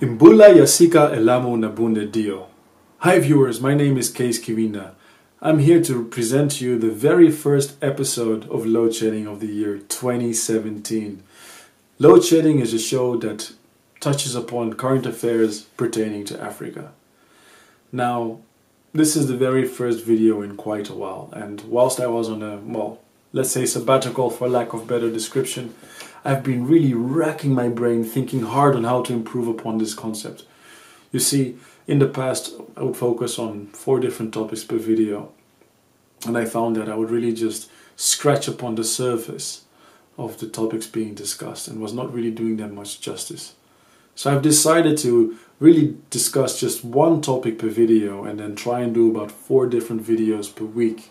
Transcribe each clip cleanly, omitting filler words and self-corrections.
Imbula Yasika Elamo Nabunde Dio. Hi viewers, my name is Kees Kiwinda. I'm here to present to you the very first episode of Load Shedding of the year 2017. Load Shedding is a show that touches upon current affairs pertaining to Africa. Now, this is the very first video in quite a while, and whilst I was on a, well, let's say sabbatical for lack of better description, I've been really racking my brain thinking hard on how to improve upon this concept. You see, in the past I would focus on 4 different topics per video, and I found that I would really just scratch upon the surface of the topics being discussed and was not really doing them much justice. So I've decided to really discuss just one topic per video and then try and do about 4 different videos per week.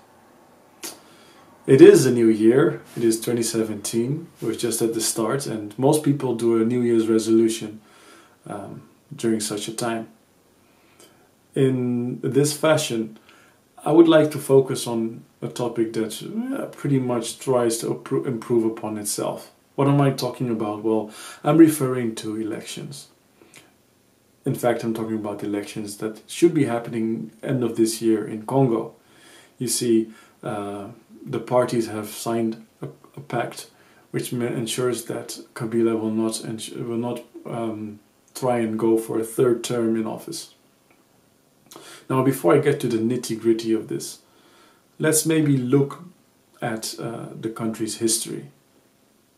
It is a new year, it is 2017, we're just at the start, and most people do a New Year's resolution during such a time. In this fashion, I would like to focus on a topic that pretty much tries to improve upon itself. What am I talking about? Well, I'm referring to elections. In fact, I'm talking about elections that should be happening end of this year in Congo. You see, the parties have signed a pact which ensures that Kabila will not try and go for a 3rd term in office. Now, before I get to the nitty-gritty of this, let's maybe look at the country's history.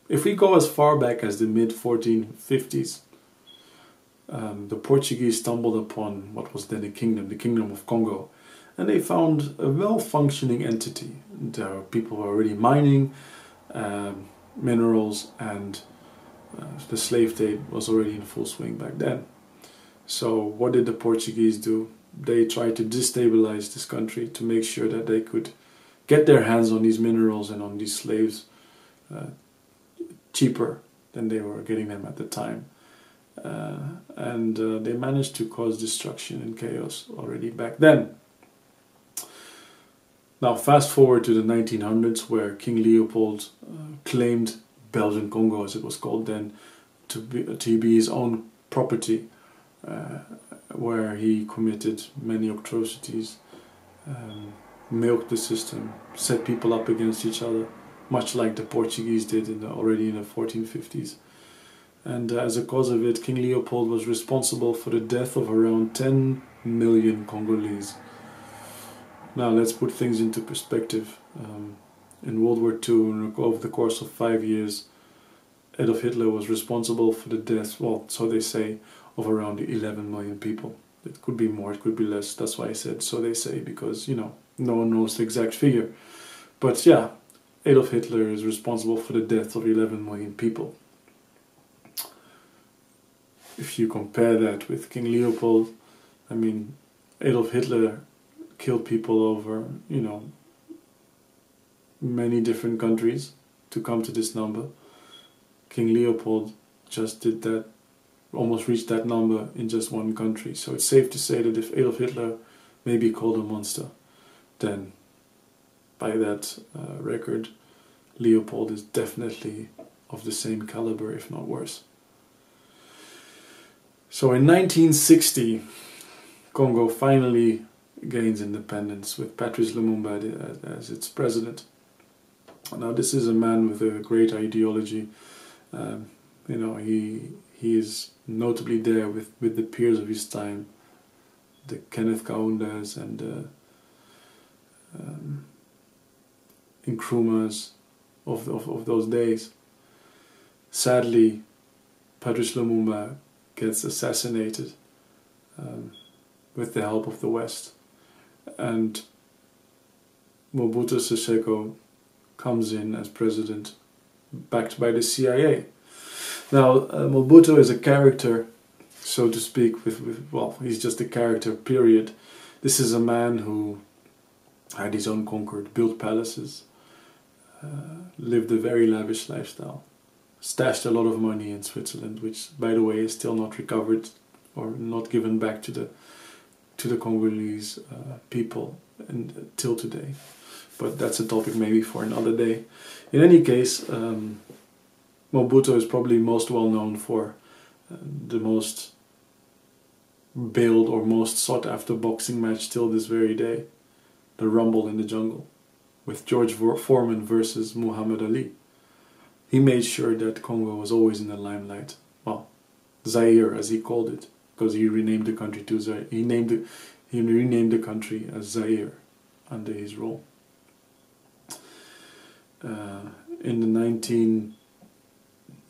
If we go as far back as the mid-1450s, the Portuguese stumbled upon what was then the Kingdom of Congo, and they found a well-functioning entity. People were already mining minerals, and the slave trade was already in full swing back then. So what did the Portuguese do? They tried to destabilize this country to make sure that they could get their hands on these minerals and on these slaves cheaper than they were getting them at the time. And they managed to cause destruction and chaos already back then. Now fast forward to the 1900s, where King Leopold claimed Belgian Congo, as it was called then, to be his own property, where he committed many atrocities, milked the system, set people up against each other, much like the Portuguese did already in the 1450s. And as a cause of it, King Leopold was responsible for the death of around 10 million Congolese. Now let's put things into perspective. In World War II, over the course of 5 years, Adolf Hitler was responsible for the death, well, so they say, of around 11 million people. It could be more, it could be less. That's why I said so they say, because, you know, no one knows the exact figure. But yeah, Adolf Hitler is responsible for the death of 11 million people. If you compare that with King Leopold, I mean, Adolf Hitler killed people over, you know, many different countries to come to this number. King Leopold just did that, almost reached that number in just one country. So it's safe to say that if Adolf Hitler may be called a monster, then by that record, Leopold is definitely of the same caliber, if not worse. So in 1960, Congo finally gains independence with Patrice Lumumba as its president. Now this is a man with a great ideology. You know, he is notably there with the peers of his time, the Kenneth Kaundas and the Nkrumahs of those days. Sadly, Patrice Lumumba gets assassinated with the help of the West, and Mobutu Sese Seko comes in as president, backed by the CIA. Now, Mobutu is a character, so to speak, well, he's just a character, period. This is a man who had his own conquered, built palaces, lived a very lavish lifestyle. stashed a lot of money in Switzerland, which, by the way, is still not recovered or not given back to the Congolese people until today. But that's a topic maybe for another day. In any case, Mobutu is probably most well known for the most billed or most sought after boxing match till this very day, the Rumble in the Jungle, with George Foreman versus Muhammad Ali. He made sure that Congo was always in the limelight. Well, Zaire, as he called it, because he renamed the country to Zaire. He renamed the country as Zaire under his rule. In the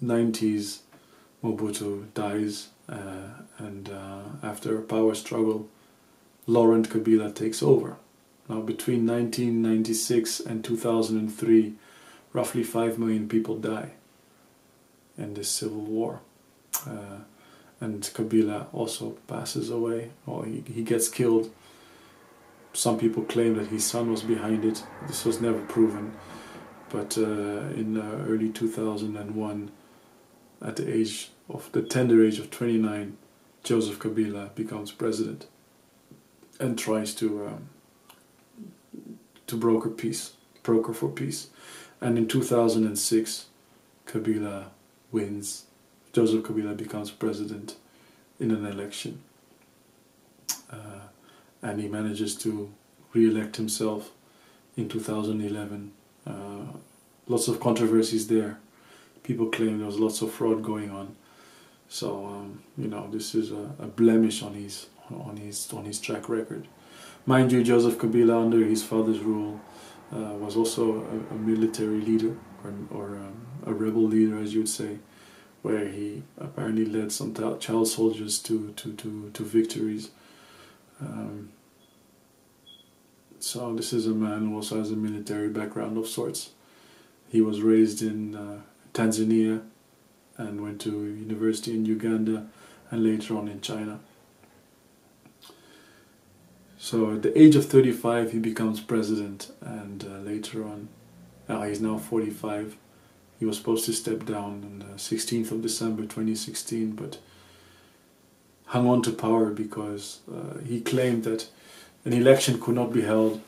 1990s, Mobutu dies, and after a power struggle, Laurent Kabila takes over. Now, between 1996 and 2003, roughly 5 million people die in this civil war. And Kabila also passes away, or he gets killed. Some people claim that his son was behind it. This was never proven. But in early 2001, at the tender age of 29, Joseph Kabila becomes president and tries to broker for peace. And in 2006, Kabila wins. Joseph Kabila becomes president in an election. And he manages to re-elect himself in 2011. Lots of controversies there. People claim there was lots of fraud going on. So this is a blemish on his track record. Mind you, Joseph Kabila, under his father's rule, was also a military leader or a rebel leader, as you would say, where he apparently led some child soldiers to victories. So this is a man who also has a military background of sorts. He was raised in Tanzania and went to university in Uganda and later on in China. So at the age of 35 he becomes president, and later on, he's now 45. He was supposed to step down on the 16th of December 2016, but hung on to power because he claimed that an election could not be held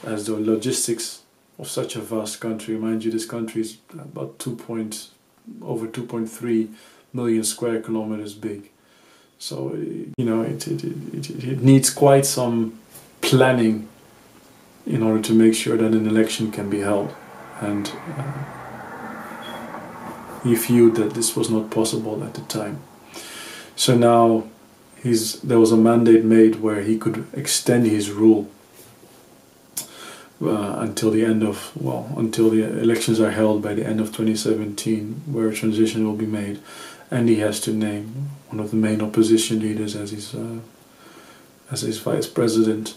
as the logistics of such a vast country. Mind you, this country is about over 2.3 million square kilometers big. So, it needs quite some planning in order to make sure that an election can be held. And he viewed that this was not possible at the time. So now there was a mandate made where he could extend his rule until the elections are held by the end of 2017, where a transition will be made, and he has to name one of the main opposition leaders as his vice president.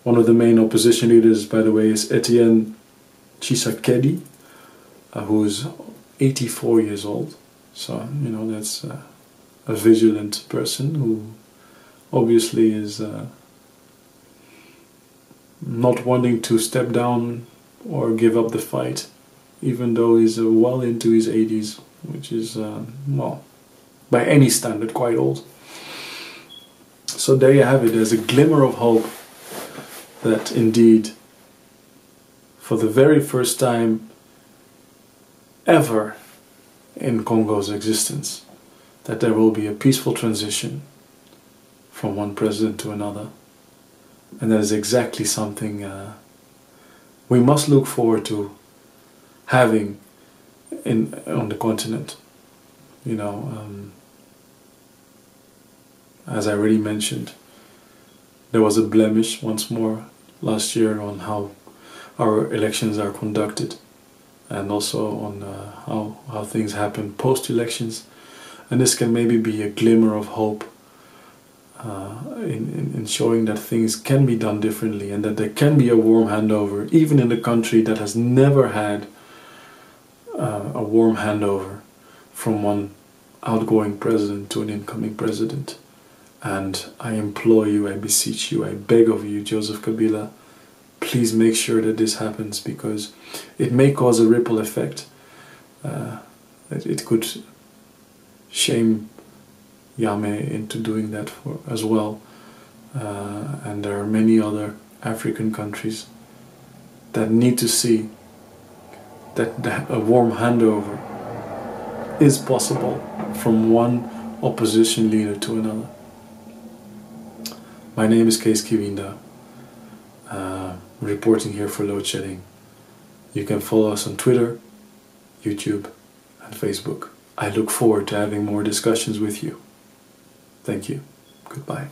One of the main opposition leaders, by the way, is Etienne Tshisekedi, who is 84 years old. So that's a vigilant person who obviously is not wanting to step down or give up the fight, even though he's well into his 80s, which is, by any standard, quite old. So there you have it. There's a glimmer of hope that indeed, for the very first time ever in Congo's existence, that there will be a peaceful transition from one president to another. And that is exactly something we must look forward to having on the continent. As I already mentioned, there was a blemish once more last year on how our elections are conducted, and also on how things happen post-elections. And this can maybe be a glimmer of hope in showing that things can be done differently, and that there can be a warm handover, even in a country that has never had a warm handover from one outgoing president to an incoming president. And I implore you, I beseech you, I beg of you, Joseph Kabila, please make sure that this happens, because it may cause a ripple effect. it could shame Yame into doing that as well. And there are many other African countries that need to see that a warm handover is possible from one opposition leader to another. My name is Kees Kiwinda, reporting here for Load Shedding. You can follow us on Twitter, YouTube, and Facebook. I look forward to having more discussions with you. Thank you. Goodbye.